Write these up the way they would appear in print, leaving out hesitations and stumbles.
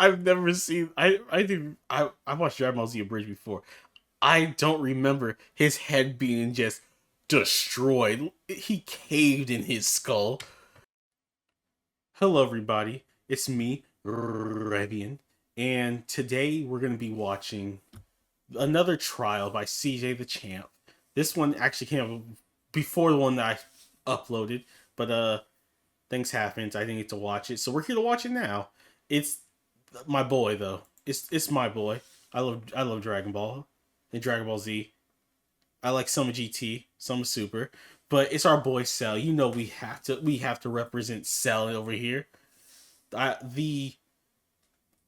I've never seen. I watched Dragon Ball Z Abridged before. I don't remember his head being just destroyed. He caved in his skull. Hello, everybody. It's me, Revian, and today we're gonna be watching another trial by CJ the Champ. This one actually came out before the one that I uploaded, but things happened. I didn't get to watch it, so we're here to watch it now. It's my boy though. It's my boy. I love Dragon Ball and Dragon Ball Z. I like some of GT, some of Super, but it's our boy Cell. You know we have to represent Cell over here. The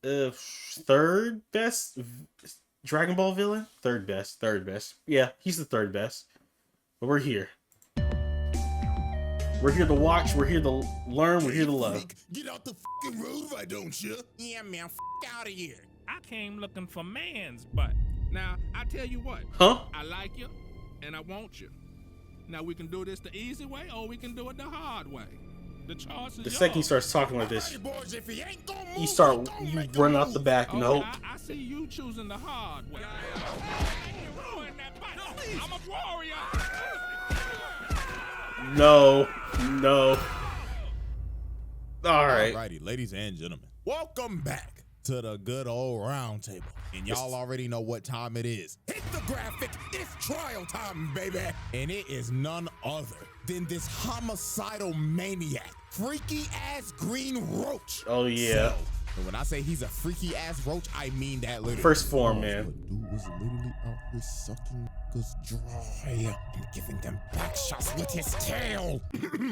third best Dragon Ball villain? Third best. Yeah, he's the third best. But we're here. We're here to watch, we're here to learn, we're here to love. Get out the fucking road, why don't you? Yeah, man, out of here. I came looking for man's butt. Now, I tell you what. Huh? I like you, and I want you. Now, we can do this the easy way, or we can do it the hard way. The choice is yours. The second he starts talking like this, you run out the back. Okay, Nope. I see you choosing the hard way. Ruin that butt. I'm a warrior. No. Alright. Alrighty, ladies and gentlemen, welcome back to the good old round table. And y'all already know what time it is. Hit the graphic, it's trial time, baby. And it is none other than this homicidal maniac, freaky ass green roach. Oh yeah. So, and when I say he's a freaky ass roach, I mean that literally. First form, man. What dude was literally out here sucking niggas dry and giving them back shots with his tail.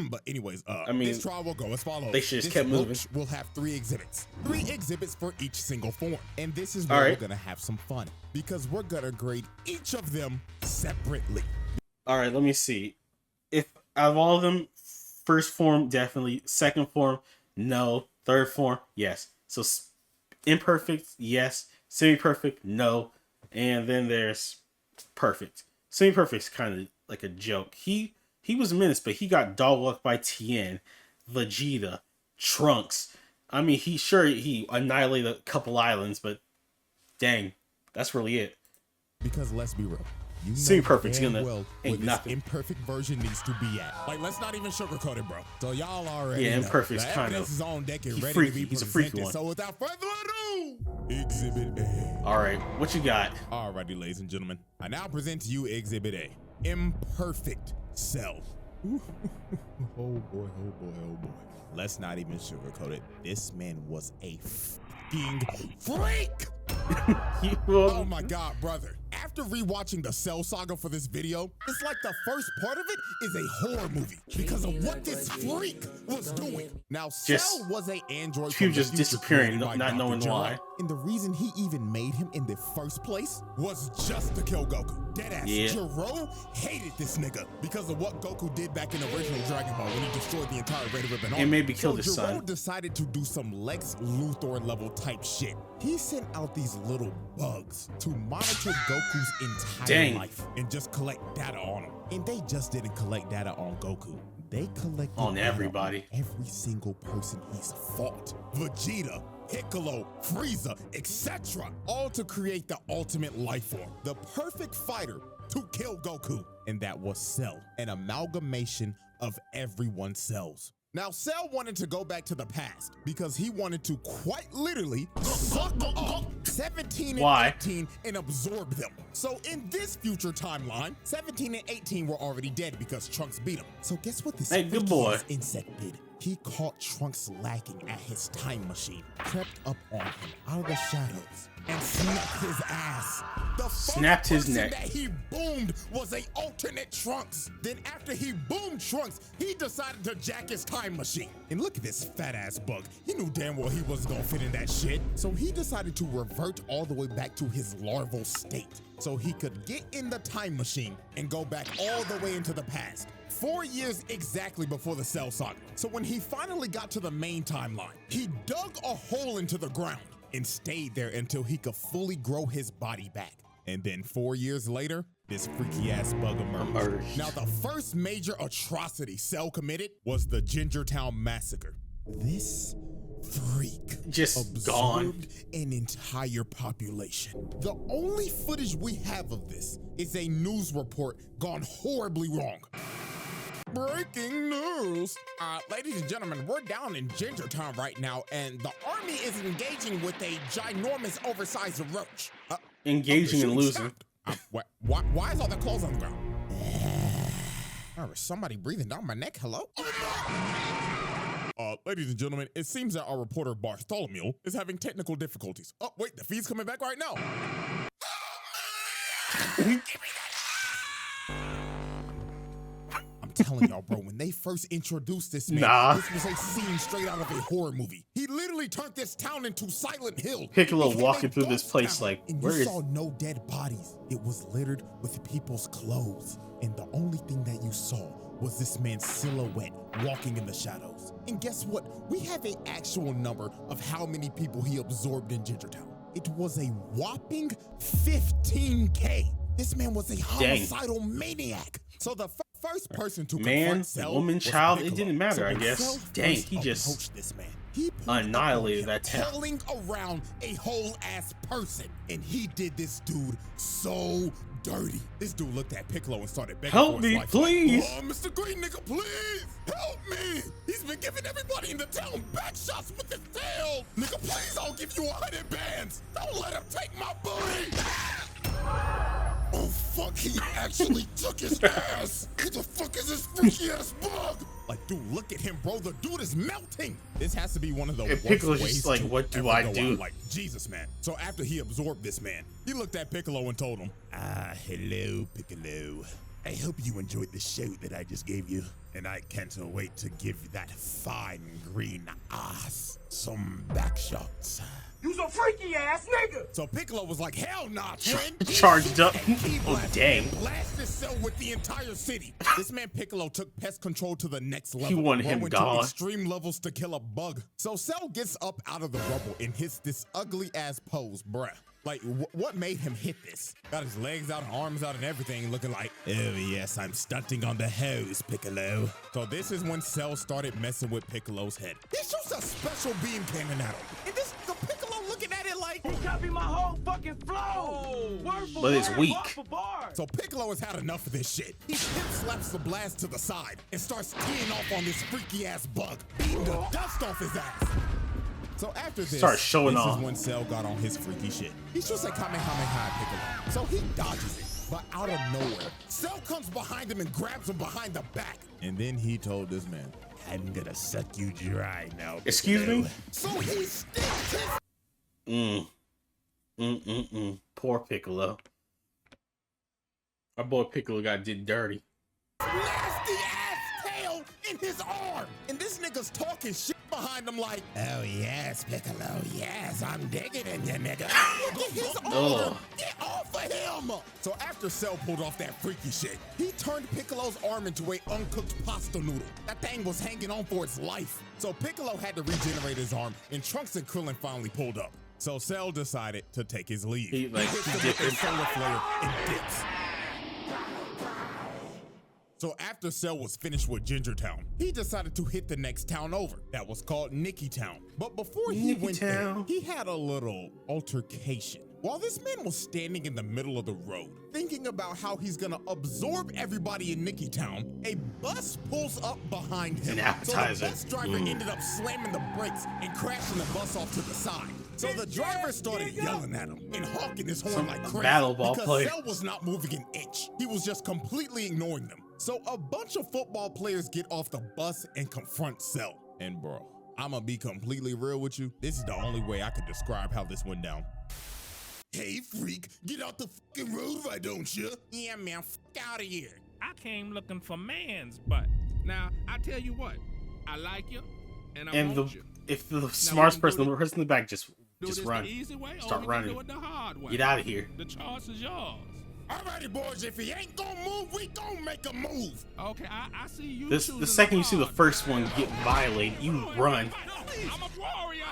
But anyways, I mean, this trial will go as follows. They should just kept moving. We'll have 3 exhibits. 3 exhibits for each single form. And this is where we're gonna have some fun, because we're gonna grade each of them separately. Alright, let me see. If out of all of them, first form, definitely. Second form, no. Third form, yes. So imperfect, yes. Semi-perfect, no. And then there's perfect. Semi-perfect's kind of like a joke. He was a menace, but he got dog walked by Tien, Vegeta, Trunks. I mean, he annihilated a couple islands, but dang, that's really it. Because let's be real. You know Semi-perfect's gonna where this nothing. imperfect version needs to be at. Like, let's not even sugarcoat it, bro. So y'all already know. Imperfect's The kind evidence of is on deck and ready freaky. to be He's a presented. freaky one. So without further ado, Exhibit A. All right, what you got? Alrighty, ladies and gentlemen, I now present to you Exhibit A, Imperfect Cell. Oh boy. Let's not even sugarcoat it. This man was a fucking freak. Oh my god, brother. After rewatching the Cell saga for this video, it's like the first part of it is a horror movie because of what this freak was doing. Now, Cell was an android from just the future disappearing, created by not Dr. knowing Gero. why. And the reason he even made him in the first place was just to kill Goku. Deadass. Yeah. Gero hated this nigga because of what Goku did back in the original Dragon Ball when he destroyed the entire Red Ribbon Army. And maybe killed his Gero son. decided to do some Lex Luthor level type shit. He sent out these little bugs to monitor Goku's entire life and just collect data on him. And they just didn't collect data on Goku. They collected On data everybody. on every single person he's fought. Vegeta, Piccolo, Frieza, etc. All to create the ultimate life form, the perfect fighter to kill Goku. And that was Cell, an amalgamation of everyone's cells. Now, Cell wanted to go back to the past because he wanted to quite literally suck up 17 and 18 and absorb them. So in this future timeline, 17 and 18 were already dead because Trunks beat them. So guess what this good boy. insect did? He caught Trunks lacking at his time machine, crept up on him out of the shadows, and snapped his ass. The Snapped his person neck. that he boomed was a alternate Trunks. Then after he boomed Trunks, he decided to jack his time machine. And look at this fat ass bug. He knew damn well he wasn't gonna fit in that shit. So he decided to revert all the way back to his larval state so he could get in the time machine and go back all the way into the past. 4 years exactly before the Cell saga. So when he finally got to the main timeline, he dug a hole into the ground and stayed there until he could fully grow his body back. And then 4 years later, this freaky ass bug emerged. Now, the first major atrocity Cell committed was the Gingertown Massacre. This freak Just gone. observed an entire population. The only footage we have of this is a news report gone horribly wrong. Breaking news! Ladies and gentlemen, we're down in Gingertown right now, and the army is engaging with a ginormous, oversized roach. Engaging and losing. Why is all the clothes on the ground? Is somebody breathing down my neck? Hello? Ladies and gentlemen, it seems that our reporter Bartholomew is having technical difficulties. Oh, wait, the feed's coming back right now. I'm telling y'all, bro, when they first introduced this man, this was a scene straight out of a horror movie. He literally turned this town into Silent Hill. Piccolo walking through this place like, where is... You saw no dead bodies. It was littered with people's clothes. And the only thing that you saw was this man's silhouette walking in the shadows. And guess what? We have an actual number of how many people he absorbed in Gingertown. It was a whopping 15K. This man was a homicidal maniac. So the first person to confront Cell, woman, was child, Piccolo. it didn't matter, So I when guess. Cell Dang, first he just approached this man. He annihilated that town. Telling around a whole ass person, and he did this dude so dirty. This dude looked at Piccolo and started begging help for his me, life. please. Oh, Mr. Green nigga, please help me. He's been giving everybody in the town back shots with his tail. Nigga, please, I'll give you 100 bands. Don't let him take my booty. Oh fuck, he actually took his ass. Who the fuck is this freaky ass bug? Like, dude, look at him, bro. The dude is melting. This has to be one of the worst Piccolo's ways just like, what do I do? Like, Jesus, man. So after he absorbed this man, he looked at Piccolo and told him, hello, Piccolo. I hope you enjoyed the show that I just gave you. And I can't wait to give that fine green ass some back shots. You's a freaky ass nigga. So Piccolo was like, hell nah, friend. Charged up. Oh, dang. Blasted Cell with the entire city. This man Piccolo took pest control to the next level. He wanted him went gone. to extreme levels to kill a bug. So Cell gets up out of the rubble and hits this ugly ass pose, bruh. Like, what made him hit this? Got his legs out, arms out, and everything, looking like, oh yes, I'm stunting on the hose, Piccolo. So this is when Cell started messing with Piccolo's head. He shoots a special beam cannon at him. And this, the Piccolo looking at it like, He copied my whole fucking flow. Word for But it's word, weak. bar for bar. So Piccolo has had enough of this shit. He hip slaps the blast to the side and starts teeing off on this freaky ass bug, beating the dust off his ass. So after this, Start showing this off. is when Cell got on his freaky shit. He shoots a Kamehameha Piccolo, so he dodges it. But out of nowhere, Cell comes behind him and grabs him behind the back. And then he told this man, I'm gonna suck you dry now, Piccolo. Excuse me? So he sticks his... Poor Piccolo. Our boy Piccolo got did dirty. nasty ass tail in his arm. And this nigga's talking shit behind him like, oh yes, Piccolo, yes, I'm digging in you, nigga. Look at his arm. Get off of him. So after Cell pulled off that freaky shit, he turned Piccolo's arm into a uncooked pasta noodle. That thing was hanging on for its life. So Piccolo had to regenerate his arm, and Trunks and Krillin finally pulled up. So Cell decided to take his leave. He hits him with a solar flare and dips. So after Cell was finished with Gingertown, he decided to hit the next town over. That was called Nickytown. But before he went there, he had a little altercation. While this man was standing in the middle of the road, thinking about how he's gonna absorb everybody in Nickytown, a bus pulls up behind him. An appetizer. So the bus driver ended up slamming the brakes and crashing the bus off to the side. So the driver started yelling at him and honking his horn like crazy. Battle ball because player. Cell was not moving an inch. He was just completely ignoring them. So a bunch of football players get off the bus and confront Cell. And bro, I'ma be completely real with you. This is the only way I could describe how this went down. Hey freak, get out the fucking road, why don't you? Yeah man, fuck out of here. I came looking for man's butt. Now, I tell you what, I like you, and I want you. If the smartest person, the person in the back, just this run. The easy way, Start or we running. Can do it the hard way. Get out of here. The choice is yours. Alrighty boys, if he ain't gonna move, we gonna make a move. Okay, I see you. The second you see the first one get violated, you run. I'm a warrior.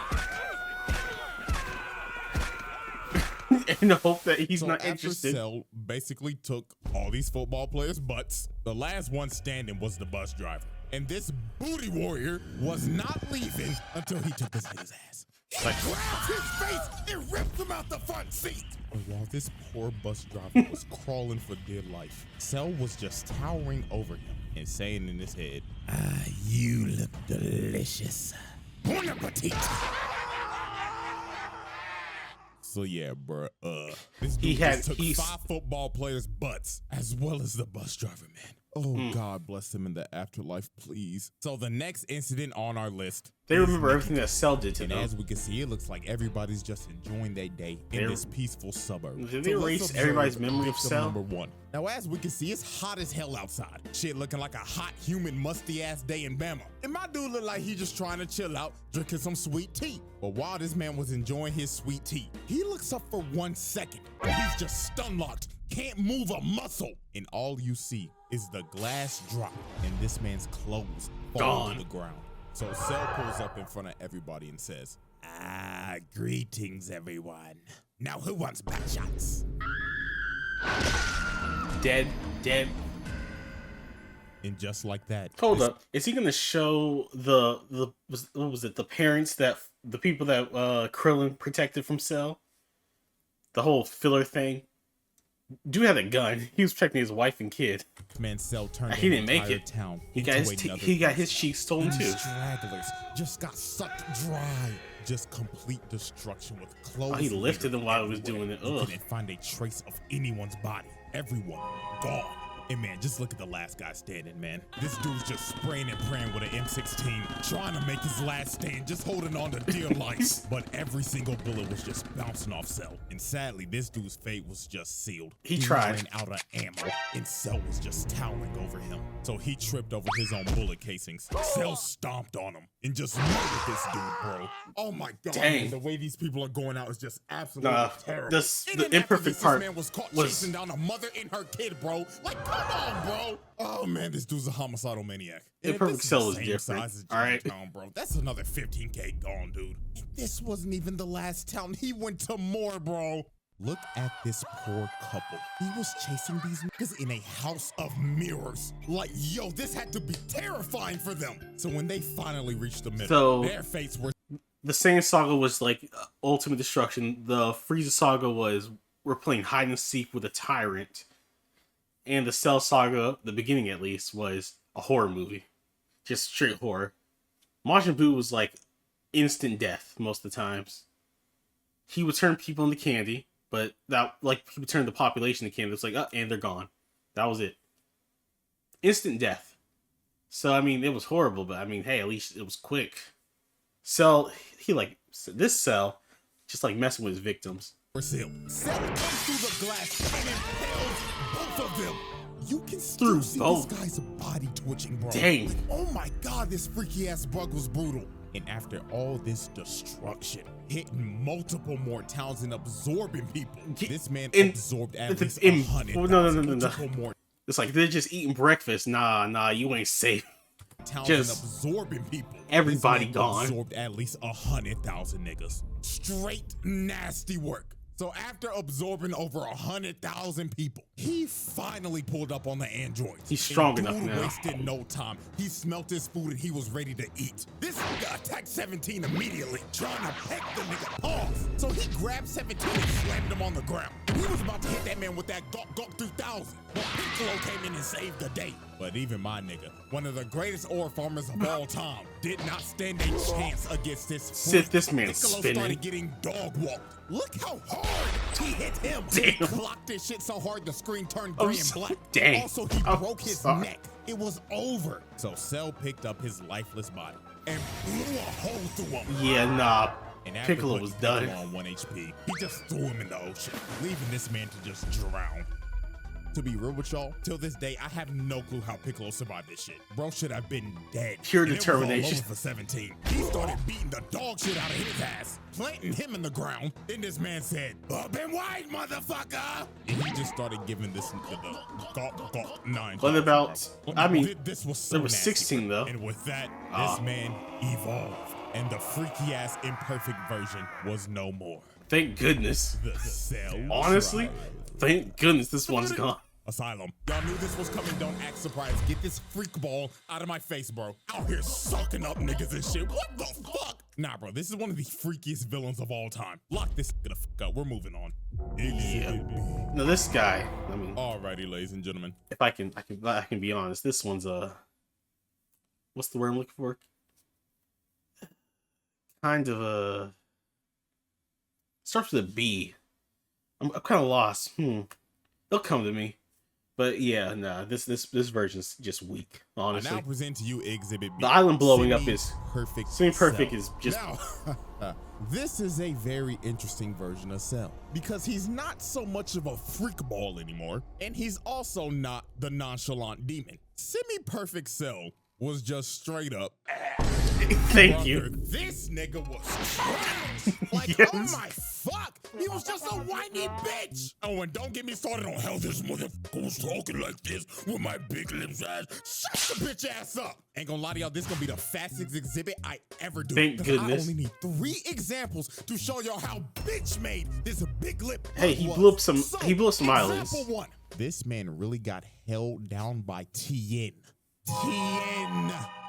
And hope that he's So not after interested. Cell basically took all these football players' butts, the last one standing was the bus driver. And this booty warrior was not leaving until he took this nigga's ass. He grabs his face and rips him out the front seat. And while this poor bus driver was crawling for dear life, Cell was just towering over him and saying in his head, "Ah, you look delicious. Bon appetit." So yeah, bruh, this dude just took 5 football players' butts, as well as the bus driver, man. Oh, God bless him in the afterlife, please. So the next incident on our list. They remember everything that Cell did to them. And as we can see, it looks like everybody's just enjoying their day in this peaceful suburb. Did they erase everybody's memory of Cell? Number 1. Now, as we can see, it's hot as hell outside. Shit looking like a hot, humid, musty-ass day in Bama. And my dude looked like he just trying to chill out, drinking some sweet tea. But while this man was enjoying his sweet tea, he looks up for 1 second. And he's just stun-locked, can't move a muscle. And all you see is the glass drop and this man's clothes fall to the ground. So Cell pulls up in front of everybody and says, "Ah, greetings, everyone. Now who wants back shots?" Dead. And just like that. Hold up. Is he gonna show what was it, the parents that the people that Krillin protected from Cell? The whole filler thing? Dude had a gun. He was protecting his wife and kid. Man, Cell turned he didn't make it. Town he got his cheeks stolen too. Stragglers just got sucked dry. Just complete destruction with clothes. Oh, he lifted them while he was doing it. You couldn't find a trace of anyone's body. Everyone gone. And man, just look at the last guy standing, man. This dude's just spraying and praying with an M16, trying to make his last stand, just holding on to dear life. But every single bullet was just bouncing off Cell. And sadly, this dude's fate was just sealed. He tried. Ran out of ammo, and Cell was just towering over him. So he tripped over his own bullet casings. Cell stomped on him and just murdered this dude, bro. Oh my God, man, the way these people are going out is just absolutely terrible. The imperfect part man was caught chasing down a mother and her kid, bro. Like, come on, bro. Oh man, this dude's a homicidal maniac. Imperfect Cell was different. All right, bro. That's another 15K gone, dude. And this wasn't even the last town. He went to more, bro. Look at this poor couple. He was chasing these niggas in a house of mirrors. Like, yo, this had to be terrifying for them. So when they finally reached the middle, their fates were... The Saiyan Saga was like ultimate destruction. The Frieza Saga was we're playing hide and seek with a tyrant. And the Cell Saga, the beginning at least, was a horror movie. Just straight horror. Majin Buu was like instant death most of the times. He would turn people into candy. But that, like, he would turn the population to candy. It's like, and they're gone. That was it. Instant death. So, I mean, it was horrible, but I mean, hey, at least it was quick. Cell, this Cell, just like messing with his victims. Cell comes through the glass and impales both of them. You can still see this guy's body twitching, bro. Dang. Like, oh my God, this freaky ass bug was brutal. And after all this destruction, hitting multiple more towns and absorbing people, this man absorbed at least 100,000 more. It's like they're just eating breakfast. Nah, you ain't safe. Towns and absorbing people. Everybody gone. Absorbed at least 100,000 niggas. Straight nasty work. So after absorbing over 100,000 people, he finally pulled up on the androids. He's strong enough now. Wasted no time. He smelt his food and he was ready to eat. This nigga attacked 17 immediately, trying to peck the nigga off. So he grabbed 17 and slammed him on the ground. He was about to hit that man with that Gok 2000. But Piccolo came in and saved the day. But even my nigga, one of the greatest ore farmers of all time, did not stand a chance against this freak. This man Piccolo spinning. started getting dog walked. Look how hard he hit him. Damn. He clocked this shit so hard the screen turned gray and black. Dang. Also, he broke his neck. It was over. So Cell picked up his lifeless body and blew a hole through him. Yeah, nah. And after Piccolo was done. Piccolo on 1 HP, he just threw him in the ocean, leaving this man to just drown. To be real with y'all, till this day, I have no clue how Piccolo survived this shit. Bro should have been dead. Pure and determination. It was all over for 17. He started beating the dog shit out of his ass, planting him in the ground. Then this man said, "Up and wide, motherfucker!" And he just started giving this the Gok 9. What about? I mean, this was so there was nasty, 16 though. And with that, this man evolved, and the freaky ass imperfect version was no more. Thank goodness. The Cell Honestly, trial. thank goodness this one's gone. Asylum. Y'all knew this was coming. Don't act surprised. Get this freak ball out of my face, bro. Out here sucking up niggas and shit. What the fuck? Nah, bro, this is one of the freakiest villains of all time. Lock this nigga the fuck up. We're moving on. Yeah. Now this guy, I mean, Alrighty, ladies and gentlemen. if I can be honest, this one's what's the word I'm looking for? Kind of a starts with a B. I'm kind of lost. They'll come to me. But yeah, nah, this version's just weak, honestly. I now present to you Exhibit B. The island blowing up is perfect. Semi-Perfect is just. Now, this is a very interesting version of Cell because he's not so much of a freak ball anymore, and he's also not the nonchalant demon. Semi-Perfect Cell was just straight up. Thank you. This nigga was trash. Like, Yes. oh my fuck. He was just a whiny bitch. Oh, and don't get me started on how this motherfucker was talking like this with my big lips ass. Shut the bitch ass up. Ain't gonna lie to y'all, this gonna be the fastest exhibit I ever do. Thank 'Cause goodness. I only need 3 examples to show y'all how bitch made this big lip. Hey, he was. blew up some islands. Example 1. This man really got held down by Tien.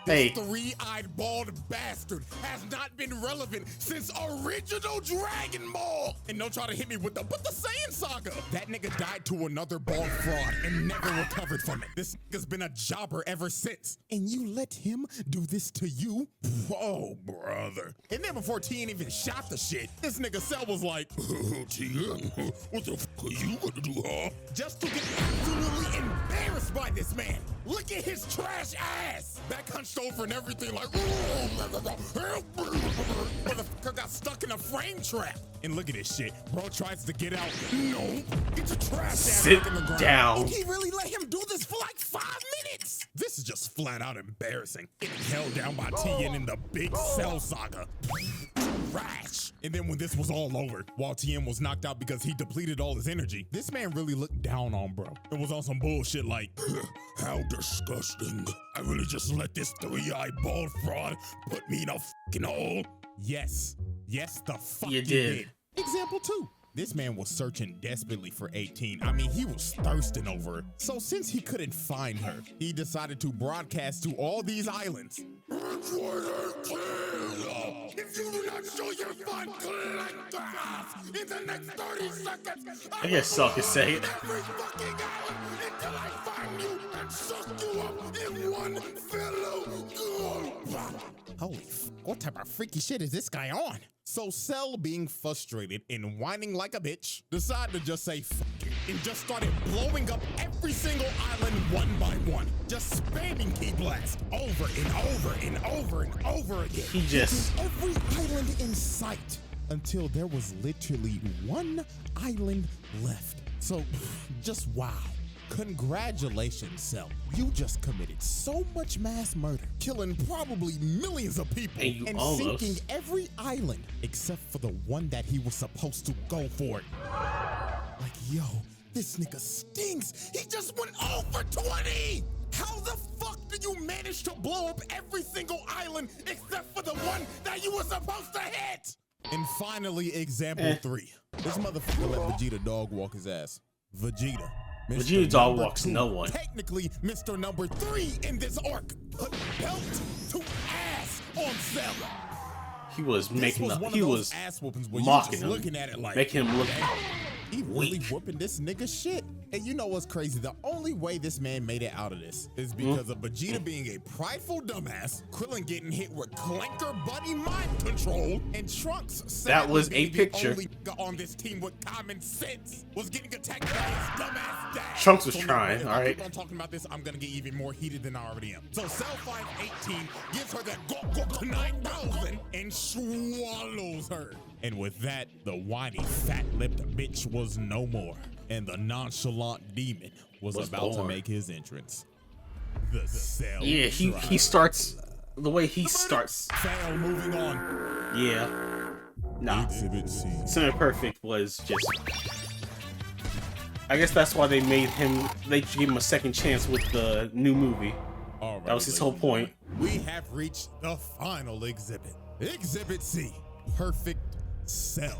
Hey. This 3-eyed bald bastard has not been relevant since original Dragon Ball. And don't try to hit me with the Saiyan saga. That nigga died to another bald fraud and never recovered from it. This nigga's been a jobber ever since. And you let him do this to you? Oh, brother. And then before Tien even shot the shit, this nigga Cell was like, Tien, what the fuck are you gonna do, huh? Just to get absolutely embarrassed by this man. Look at his trash ass. Back hunched over and everything like, motherfucker got stuck in a frame trap. And look at this shit. Bro tries to get out. No, get your trash ass Sit back in the ground. down. And he really let him do this for like 5 minutes. This is just flat out embarrassing. Getting held down by Tien in the big Cell saga. Trash. And then when this was all over, while Tien was knocked out because he depleted all his energy, this man really looked down on bro. It was on some bullshit like, how disgusting. I really just let this 3-eyed bald fraud put me in a fucking hole. Yes. Yes, the fuck You you did. did. Example 2. This man was searching desperately for 18. I mean, he was thirsting over her. So since he couldn't find her, he decided to broadcast to all these islands. If you do not show your fun, collect the ass in the next 30 seconds. I guess Cell could say it. Every fucking island until I find you and suck you up in one fellow go. Holy f***, what type of freaky shit is this guy on? So Cell, being frustrated and whining like a bitch, decided to just say fuck it and just started blowing up every single island one by one. Just spamming key blast over and over and over and over again. He just. Every island in sight until there was literally one island left. So just wow. Congratulations, Cell. You just committed so much mass murder, killing probably millions of people And you and almost. sinking every island except for the one that he was supposed to go for. Like, yo, this nigga stinks. He just went 0 for 20. How the fuck did you manage to blow up every single island except for the one that you were supposed to hit? And finally, example 3. This motherfucker let Vegeta dog walk his ass. Vegeta. Vegeta dog number walks 2, no one. Technically, Mr. Number 3 in this arc. Put belt to ass on Cell. He was making This up. was He one of was those ass whoopings where you mocking just him, looking at it like, making him look damn, he really weak. whooping this nigga shit. And you know what's crazy? The only way this man made it out of this is because of Vegeta being a prideful dumbass, Krillin getting hit with clanker buddy mind control, and Trunks sadly was a being the picture. only nigga on this team with common sense was getting attacked by his dumbass dad. Trunks was So now, trying, if all I right. keep on talking about this, I'm gonna get even more heated than I already am. So Cell finds 18, gives her that go 9,000, and swallows her. And with that, the whiny, fat-lipped bitch was no more, and the nonchalant demon was about to born. make his entrance. The Cell. Yeah, he Tribe. starts the way he starts. Cell moving on. Yeah. Nah. Exhibit C. Semi-Perfect was just. I guess that's why they made him. They gave him a second chance with the new movie. All right, That was his whole point. We have reached the final exhibit. Exhibit C. Perfect Cell.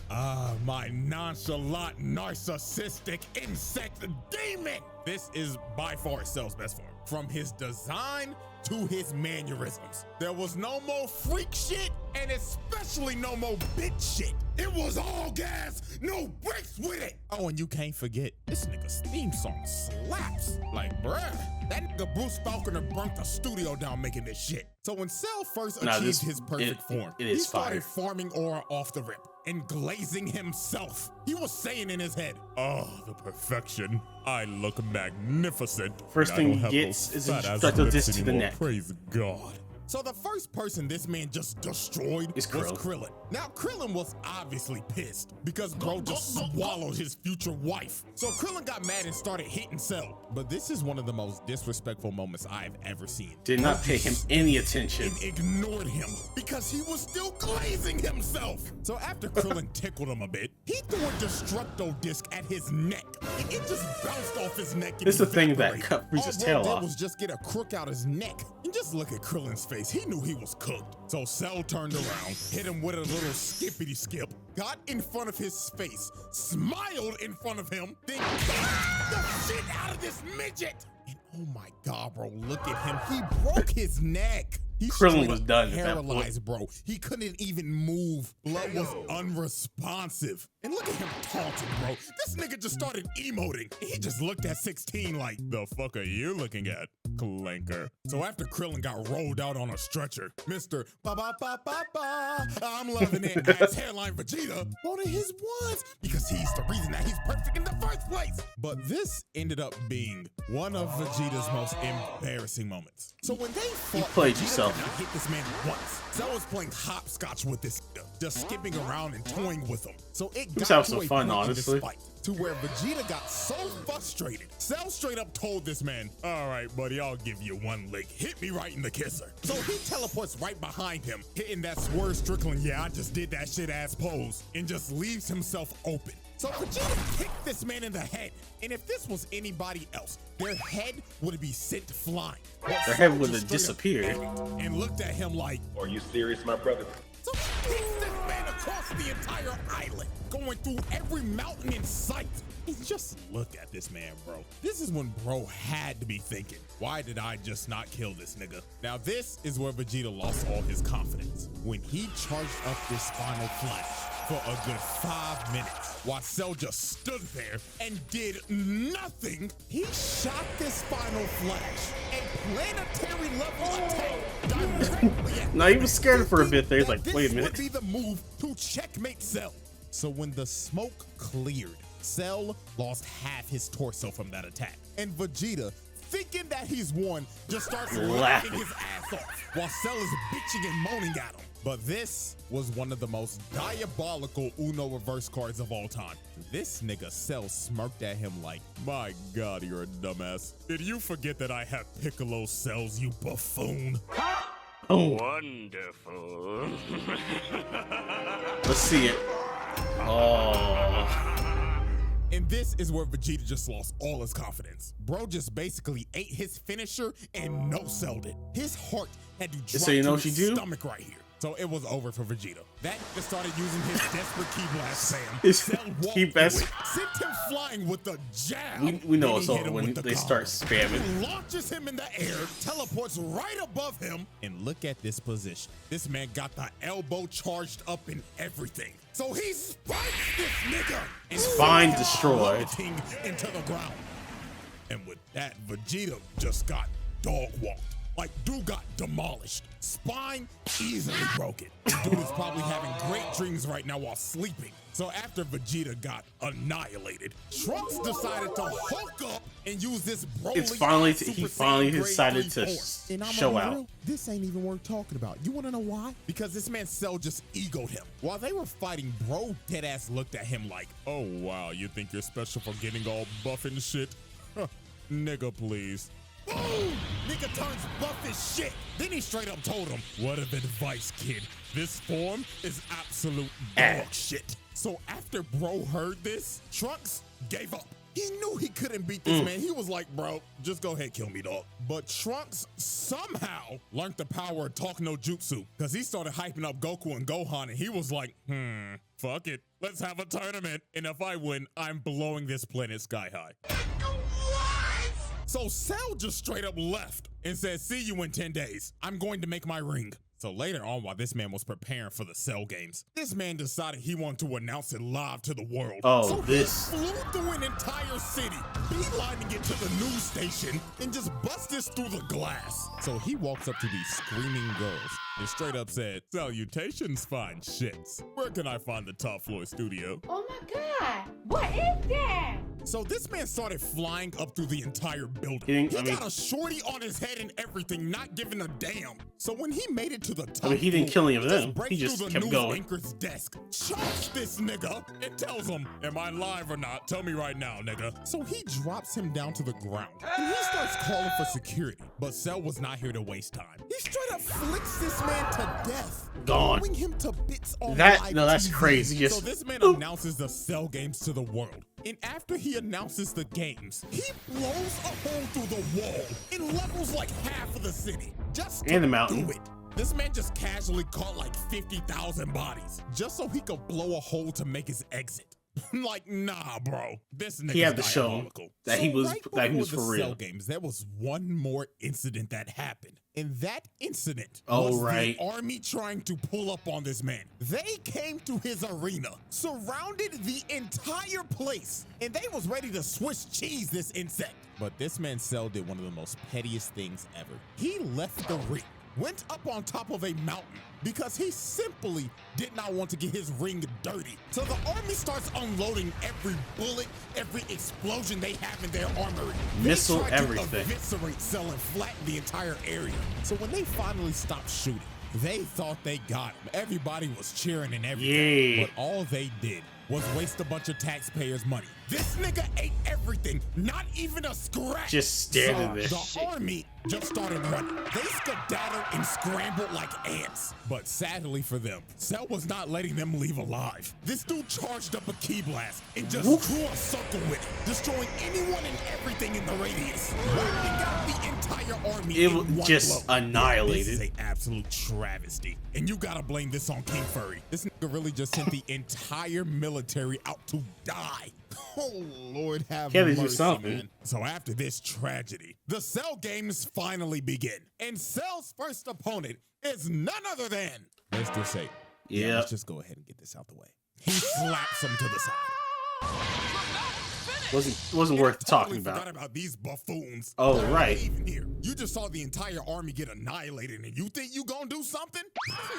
Ah, my nonchalant, narcissistic insect demon! This is by far Cell's best form. From his design to his mannerisms. There was no more freak shit, and especially no more bitch shit. It was all gas, no brakes with it. Oh, and you can't forget, this nigga's theme song slaps. Like, bruh, that nigga Bruce Falconer burnt the studio down making this shit. So when Cell first achieved his perfect form, he started farming aura off the rip and glazing himself. He was saying in his head, oh, the perfection. I look magnificent. First thing he gets is a destructive disc to the neck. Praise God. So the first person this man just destroyed was Krillin. Now Krillin was obviously pissed because bro just swallowed his future wife. So Krillin got mad and started hitting Cell. But this is one of the most disrespectful moments I've ever seen. Did not pay him any attention. And ignored him because he was still glazing himself. So after Krillin tickled him a bit, he threw a destructo disc at his neck. And it just bounced off his neck. This is the thing that cut Frieza's tail off. All was just get a crook out his neck. And just look at Krillin's face. He knew he was cooked. So Cell turned around, hit him with a little skippity skip, got in front of his face, smiled in front of him, then kicked the shit out of this midget. And oh my God, bro, look at him. He broke his neck. Krillin was done paralyzed, bro. He couldn't even move. Blood was unresponsive. And look at him taunting, bro. This nigga just started emoting. He just looked at 16 like, the fuck are you looking at, clanker? So after Krillin got rolled out on a stretcher, Mr. Ba-ba-ba-ba-ba, I'm loving it, ass hairline Vegeta wanted his ones because he's the reason that he's perfect in the first place. But this ended up being one of Vegeta's most embarrassing moments. So when they fought, played yourself. I hit this man once. Cell was playing hopscotch with this, just skipping around and toying with him. So it got to a point in this fight to where Vegeta got so frustrated. Cell straight up told this man, all right, buddy, I'll give you one lick. Hit me right in the kisser. So he teleports right behind him, hitting that Swerve Strickland, yeah, I just did that shit ass pose, and just leaves himself open. So Vegeta kicked this man in the head. And if this was anybody else, their head would be sent flying. Their head would have disappeared. And looked at him like, are you serious, my brother? So he kicks this man across the entire island, going through every mountain in sight. And just look at this man, bro. This is when bro had to be thinking, why did I just not kill this nigga? Now this is where Vegeta lost all his confidence. When he charged up this final flash for a good 5 minutes, while Cell just stood there and did nothing, he shot this final flash, a planetary level attack. Now he was scared for a bit there. He's like, wait a minute. This would be the move to checkmate Cell. So when the smoke cleared, Cell lost half his torso from that attack. And Vegeta, thinking that he's won, just starts laughing his ass off while Cell is bitching and moaning at him. But this was one of the most diabolical Uno reverse cards of all time. This nigga Cell smirked at him like, my God, you're a dumbass. Did you forget that I have Piccolo cells, you buffoon? Oh. Wonderful. Let's see it. Oh. And this is where Vegeta just lost all his confidence. Bro just basically ate his finisher and no-selled it. His heart had to drop to his stomach right here. So it was over for Vegeta. That nigga started using his desperate key blast, Sam. His key blast sent him flying with the jab. We know it's over when they start spamming. He launches him in the air, teleports right above him, and look at this position. This man got the elbow charged up and everything. So he spikes this nigga. Spine destroyed. Into the ground. And with that, Vegeta just got dog walked. Like, dude got demolished. Spine easily broken. Dude is probably having great dreams right now while sleeping. So after Vegeta got annihilated, Trunks decided to Hulk up and use this Broly. He finally decided to show out. This ain't even worth talking about. You wanna know why? Because this man Cell just egoed him. While they were fighting, bro deadass looked at him like, oh wow, you think you're special for getting all buff and shit? Nigga, please. Boom! Nigga turns buff as shit. Then he straight up told him, what of advice, kid? This form is absolute dog shit. So after bro heard this, Trunks gave up. He knew he couldn't beat this man. He was like, bro, just go ahead, kill me, dog. But Trunks somehow learned the power of talk no jutsu because he started hyping up Goku and Gohan, and he was like, fuck it. Let's have a tournament. And if I win, I'm blowing this planet sky high. So Cell just straight up left and said, see you in 10 days. I'm going to make my ring. So later on, while this man was preparing for the Cell games, this man decided he wanted to announce it live to the world. Oh, so this. he flew through an entire city, beelining it to the news station, and just busted through the glass. So he walks up to these screaming girls and straight up said, salutations, fine shits. Where can I find the top floor studio? Oh my God, what is that? So this man started flying up through the entire building. He got a shorty on his head and everything, not giving a damn. So when he made it to the top, he didn't kill any of them. breaks He just through the kept news going. anchor's desk, chokes this nigga, and tells him, am I live or not? Tell me right now, nigga. So he drops him down to the ground, and he starts calling for security. But Cell was not here to waste time. He straight up flicks this man to death, Gone. blowing him to bits on That live no, that's TV. crazy. Just So this man announces the Cell games to the world. And after he announces the games, he blows a hole through the wall and levels like half of the city. Just to And the mountain. do it. This man just casually caught like 50,000 bodies just so he could blow a hole to make his exit. Like, nah, bro. This nigga's he had to show diabolical. that he was Right for before the real. Cell games, there was one more incident that happened. And that incident Oh, was right. the army trying to pull up on this man. They came to his arena, surrounded the entire place, and they was ready to Swiss cheese this insect. But this man Cell did one of the most pettiest things ever. He left the ring, went up on top of a mountain because he simply did not want to get his ring dirty. So the army starts unloading every bullet, every explosion they have in their armory. Missile they try everything. to eviscerate Cell and flatten the entire area. So when they finally stopped shooting, they thought they got him. Everybody was cheering and everything. Yeah. But all they did was waste a bunch of taxpayers' money. This nigga ate everything, not even a scratch. Just standing there. The army just started running. They skedaddled and scrambled like ants. But sadly for them, Cell was not letting them leave alive. This dude charged up a key blast and just drew a circle with it, destroying anyone and everything in the radius, wiping out the entire army. It in was one just blow. annihilated. This is an absolute travesty. And you gotta blame this on King Furry. This nigga really just sent the entire military out to die. Oh, Lord have Can't they do mercy, something? man. So after this tragedy, the Cell games finally begin. And Cell's first opponent is none other than, let's just say, Yeah. let's just go ahead and get this out the way. He slaps him to the side. Wasn't And worth I totally talking about. forgot about these buffoons. Oh, Why are right. they even here? You just saw the entire army get annihilated, and you think you gonna do something?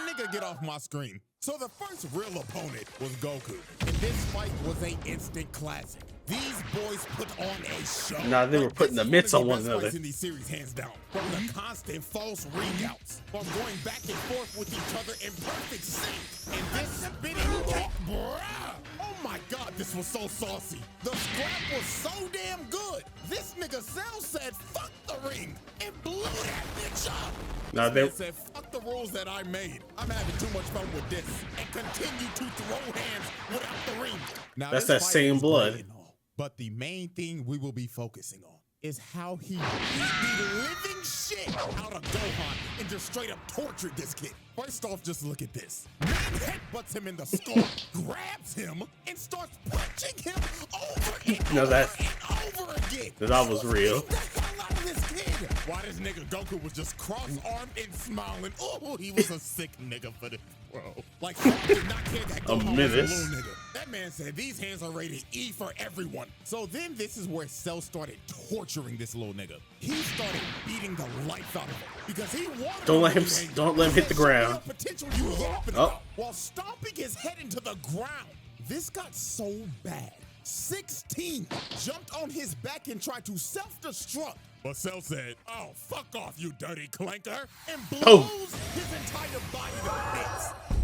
Nigga, get off my screen. So the first real opponent was Goku, and this fight was an instant classic. These boys put on a show. Nah, they were Like, putting this the is mitts one on of the one best fights another. in these series, hands down. From the constant false ring outs, from going back and forth with each other in perfect sync, and this spinning kick, bruh. Oh my God, this was so saucy. The scrap was so damn good. This nigga Cell said, fuck the ring, and blew that bitch up. Nah, This they- man said, fuck the rules that I made. I'm having too much fun with this, and continue to throw hands without the ring. Now, That's this that fight same was blood. great and all, but the main thing we will be focusing on is how he beat the living shit out of Gohan and just straight up tortured this kid. First off, just look at this. Man headbutts him in the skull, grabs him, and starts punching him over and No, over that- and over again. that was real. Beat the hell out of this kid. Why this nigga Goku was just cross-armed and smiling. Oh, he was a sick nigga for this, bro. Like, he did not care that Gohan was a menace. little nigga. That man said these hands are rated E for everyone. So then this is where Cell started torturing this little nigga. He started beating the life out of him because he wanted Don't let to him- be angry. don't let him hit the He said, "Show me ground." the potential you yapping Oh. about," while stomping his head into the ground. This got so bad. 16 jumped on his back and tried to self-destruct. But Cell said, oh, fuck off, you dirty clanker, and blows Oh. his entire body to bits.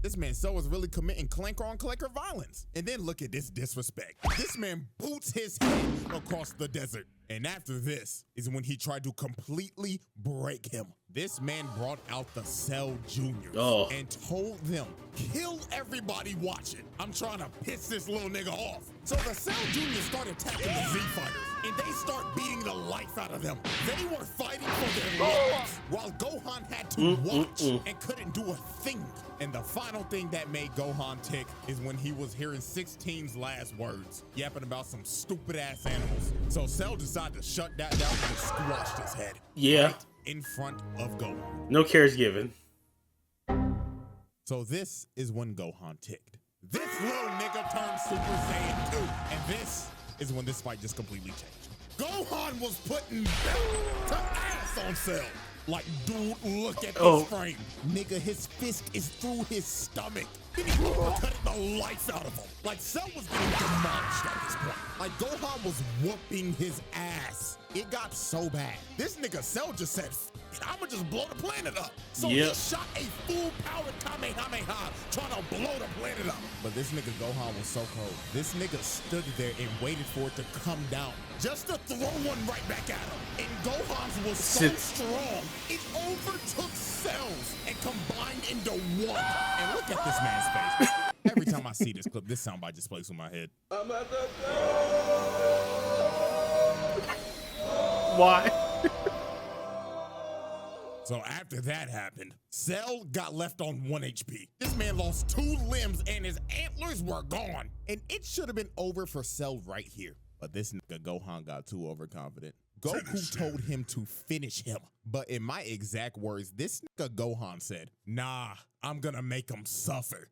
This man Cell was really committing clanker-on-clanker violence. And then look at this disrespect. This man boots his head across the desert. And after this is when he tried to completely break him. This man brought out the Cell Juniors and told them, kill everybody watching. I'm trying to piss this little nigga off. So the Cell Juniors started attacking the Z Fighters, and they start beating the life out of them. They were fighting for their lives, while Gohan had to watch and couldn't do a thing. And the final thing that made Gohan tick is when he was hearing 16's last words, yapping about some stupid ass animals. So Cell decided to shut that down and squashed his head. Yeah. Right in front of Gohan. No cares given. So this is when Gohan ticked. This little nigga turned Super Saiyan 2. And this is when this fight just completely changed. Gohan was putting belt to ass on Cell. Like, dude, look at this frame. Nigga, his fist is through his stomach. Then he cutting the life out of him. Like, Cell was getting demolished at this point. Like, Gohan was whooping his ass. It got so bad. This nigga Cell just said, I'ma just blow the planet up. So he shot a full-powered Kamehameha trying to blow the planet up. But this nigga Gohan was so cold. This nigga stood there and waited for it to come down just to throw one right back at him. And Gohan's was so strong, it overtook Cell's and combined into one. And look at this man's face. Every time I see this clip, this soundbite just plays in my head. Why? So after that happened, Cell got left on 1 HP. This man lost 2 limbs and his antlers were gone. And it should have been over for Cell right here. But this nigga Gohan got too overconfident. Goku told him to finish him. But in my exact words, this nigga Gohan said, nah, I'm gonna make him suffer.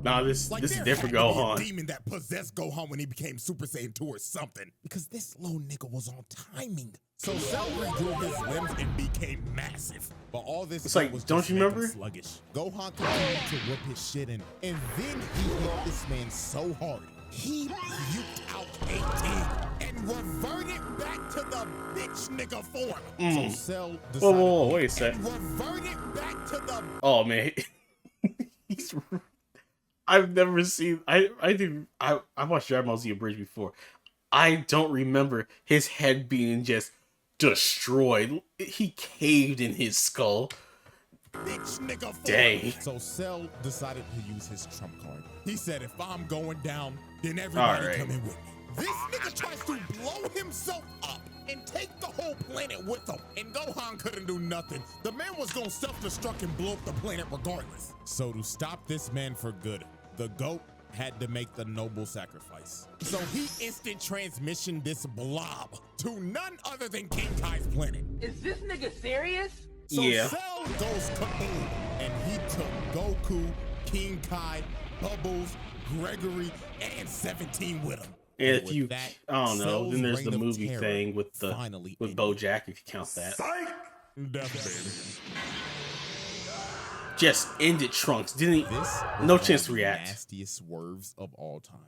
Nah, this is different Gohan. Gohan. A demon that possessed Gohan when he became Super Saiyan 2 or something. Because this little nigga was on timing. So Cell regrew his limbs and became massive. But all this was don't you remember? Sluggish. Gohan continued to whip his shit in, and then he hit this man so hard, he puked out 18 and reverted back to the bitch nigga form. So Cell decided wait a sec. reverted back to the Oh man. I've never seen I watched Dragon Ball Z Abridged before. I don't remember his head being just destroyed. He caved in his skull. Bitch nigga form. Dang. So Cell decided to use his trump card. He said, if I'm going down, then everybody come in with me. This nigga tries to blow himself up and take the whole planet with him. And Gohan couldn't do nothing. The man was gonna self-destruct and blow up the planet regardless. So to stop this man for good, the GOAT had to make the noble sacrifice. So he instant transmission this blob to none other than King Kai's planet. Is this nigga serious? So Cell goes kaboom, and he took Goku, King Kai, Bubbles, Gregory, and 17 with him. And if you, I don't know, then there's the movie thing with BoJack, if you count that. Just ended Trunks. No chance to react. Nastiest swerves of all time.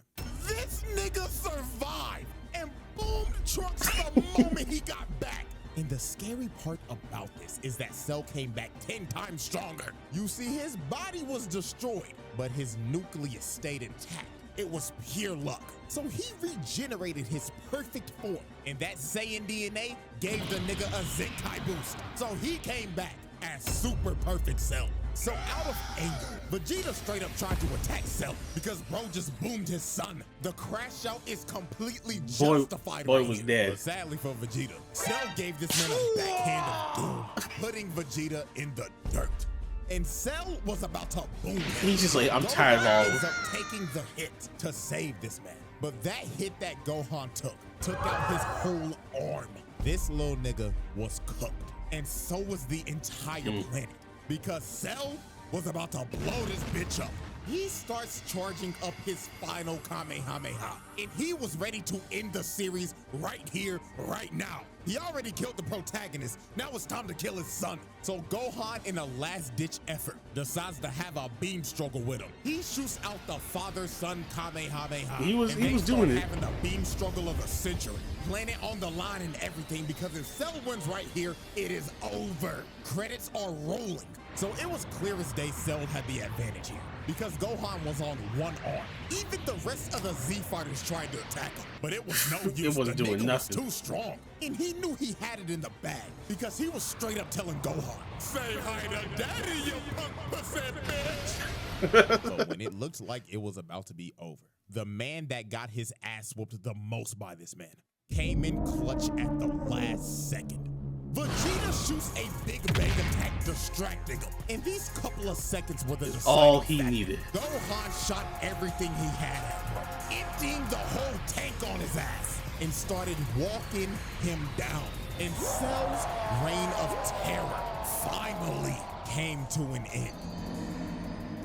This nigga survived and boomed Trunks the moment he got back. And the scary part about this is that Cell came back 10 times stronger. You see, his body was destroyed, but his nucleus stayed intact. It was pure luck. So he regenerated his perfect form, and that Saiyan DNA gave the nigga a Zenkai boost. So he came back as super perfect Cell. So out of anger, Vegeta straight up tried to attack Cell because bro just boomed his son. The crash out is completely justified. Boy was dead. But sadly for Vegeta, Cell gave this man a backhand of doom, putting Vegeta in the dirt. And Cell was about to boom him. He's just like, I'm tired of all ends up taking the hit to save this man. But that hit that Gohan took out his whole arm. This little nigga was cooked. And so was the entire planet. Because Cell was about to blow this bitch up. He starts charging up his final Kamehameha. And he was ready to end the series right here, right now. He already killed the protagonist. Now it's time to kill his son. So Gohan, in a last-ditch effort, decides to have a beam struggle with him. He shoots out the father-son Kamehameha. He was doing it. Having the beam struggle of the century. Planet on the line and everything, because if Cell wins right here, it is over. Credits are rolling. So it was clear as day Cell had the advantage here, because Gohan was on one arm. Even the rest of the Z fighters tried to attack him, but it was no use. It wasn't The doing nigga nothing. was too strong, and he knew he had it in the bag, because he was straight up telling Gohan, "Say hi to daddy, you punk pussy bitch." So when it looked like it was about to be over, the man that got his ass whooped the most by this man came in clutch at the last second. Vegeta shoots a big bang attack, distracting him. And these couple of seconds were the deciding all he factor. needed. Gohan shot everything he had at him, emptying the whole tank on his ass, and started walking him down. And Cell's reign of terror finally came to an end.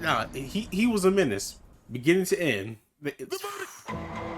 Nah, he was a menace, beginning to end.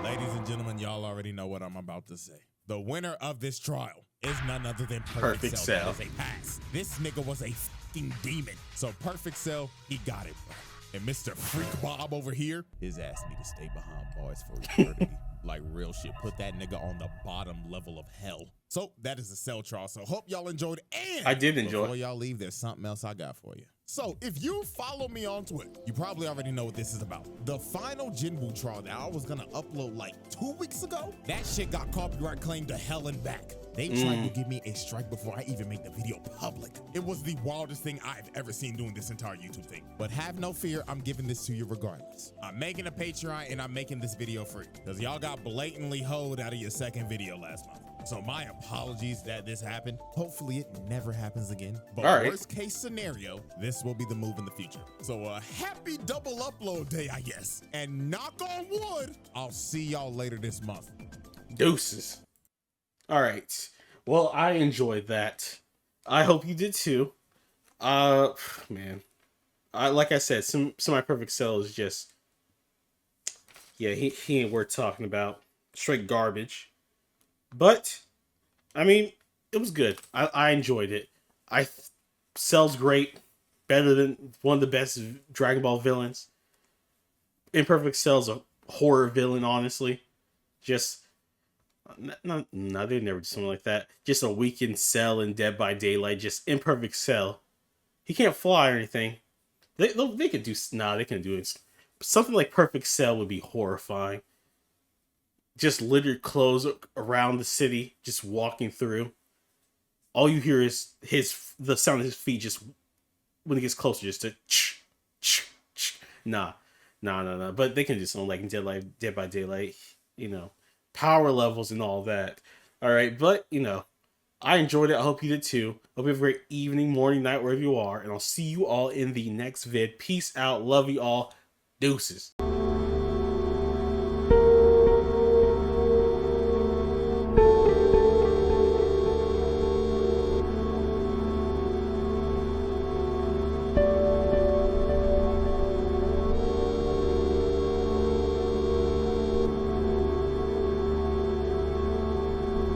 Ladies and gentlemen, y'all already know what I'm about to say. The winner of this trial is none other than Perfect Cell. That is a pass. This nigga was a fucking demon. So Perfect Cell, he got it, bro. And Mr. Freak Bob over here, his ass need to stay behind bars for eternity. Like real shit. Put that nigga on the bottom level of hell. So that is the Cell trial. So hope y'all enjoyed. And I did enjoy. Before y'all leave, there's something else I got for you. So if you follow me on Twitter, you probably already know what this is about. The final Jinwoo trial that I was gonna upload like 2 weeks ago, that shit got copyright claimed to hell and back. They tried to give me a strike before I even made the video public. It was the wildest thing I've ever seen doing this entire YouTube thing. But have no fear, I'm giving this to you regardless. I'm making a Patreon and I'm making this video free, because y'all got blatantly hoed out of your second video last month. So my apologies that this happened. Hopefully it never happens again. But worst case scenario, this will be the move in the future. So a happy double upload day, I guess. And knock on wood, I'll see y'all later this month. Deuces. All right. Well, I enjoyed that. I hope you did too. Man, like I said, Semi-Perfect Cell is just, yeah, he ain't worth talking about. Straight garbage. But, I mean, it was good. I enjoyed it. Cell's great. Better than one of the best Dragon Ball villains. Imperfect Cell's a horror villain, honestly. Just, no, they'd never do something like that. Just a weakened Cell in Dead by Daylight. Just Imperfect Cell. He can't fly or anything. They could do, they can do it. Something like Perfect Cell would be horrifying. Just littered clothes around the city, just walking through. All you hear is the sound of his feet just when he gets closer, just to Nah. But they can do something like in Dead by Daylight, you know, power levels and all that. All right, but you know, I enjoyed it. I hope you did too. Hope you have a great evening, morning, night, wherever you are, and I'll see you all in the next vid. Peace out. Love you all. Deuces.